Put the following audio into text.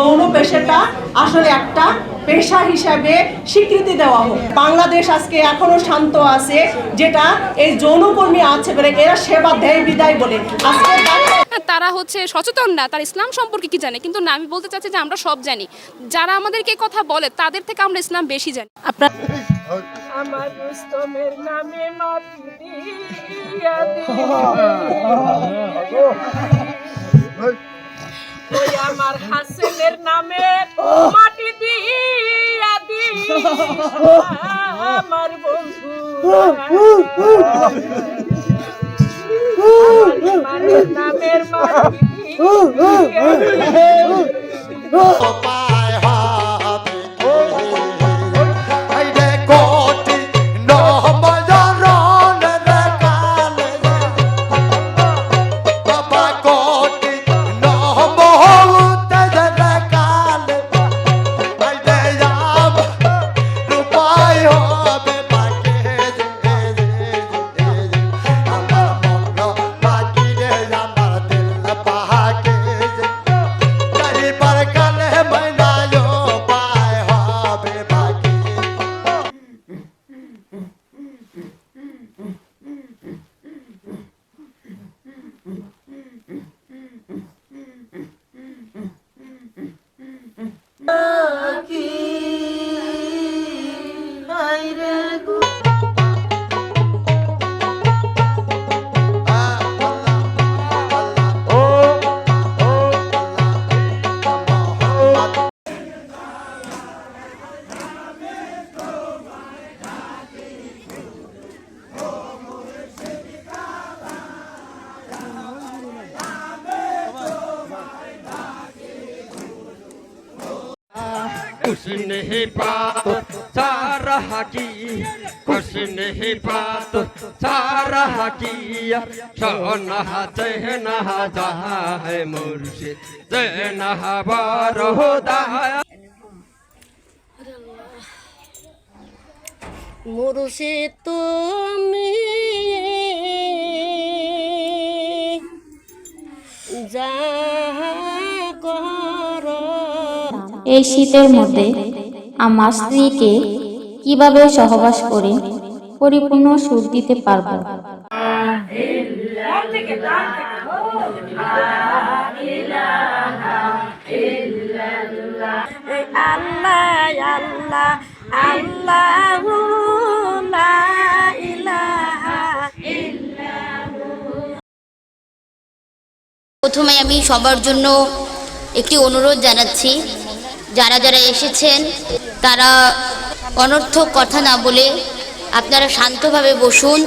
যৌন পেশাটা আসলে একটা পেশা হিসাবে স্বীকৃতি দেওয়া হোক। বাংলাদেশ আজকে এখনো শান্ত আছে, যেটা এই যৌনকর্মী আছে বলে এরা সেবা দেয় বিদায় বলে আজকে তারা হচ্ছে সচেতন না, তার ইসলাম সম্পর্কে কি জানে, কিন্তু না, আমি বলতে চাচ্ছি যে আমরা সব জানি, যারা আমাদেরকে কথা বলে তাদের থেকে আমরা ইসলাম বেশি জানি। আপনার আমার রুস্তমের নামে মাটি দিয়া ওই আমার হাসেনের নামে মাটি দিয়া দি আমার বন্ধু আমার নামের মাটি कुछ नहीं बात सारा की, कुछ नहीं बात सारा किया, सोना चहना जाए मुर्शिद चहना बारोदाया। মুর্শিদ তুমি যা করো। এই শীতের মধ্যে আমার স্ত্রীকে কিভাবে সহবাস করে পরিপূর্ণ সুখ দিতে পারবো। আল্লাহ আল্লাহ আল্লাহু লা ইলাহা ইল্লাহু। প্রথমে আমি সবার জন্য একটি অনুরোধ জানাচ্ছি, যারা যারা এসেছেন তারা অনর্থক কথা না বলে আপনারা শান্তভাবে বসুন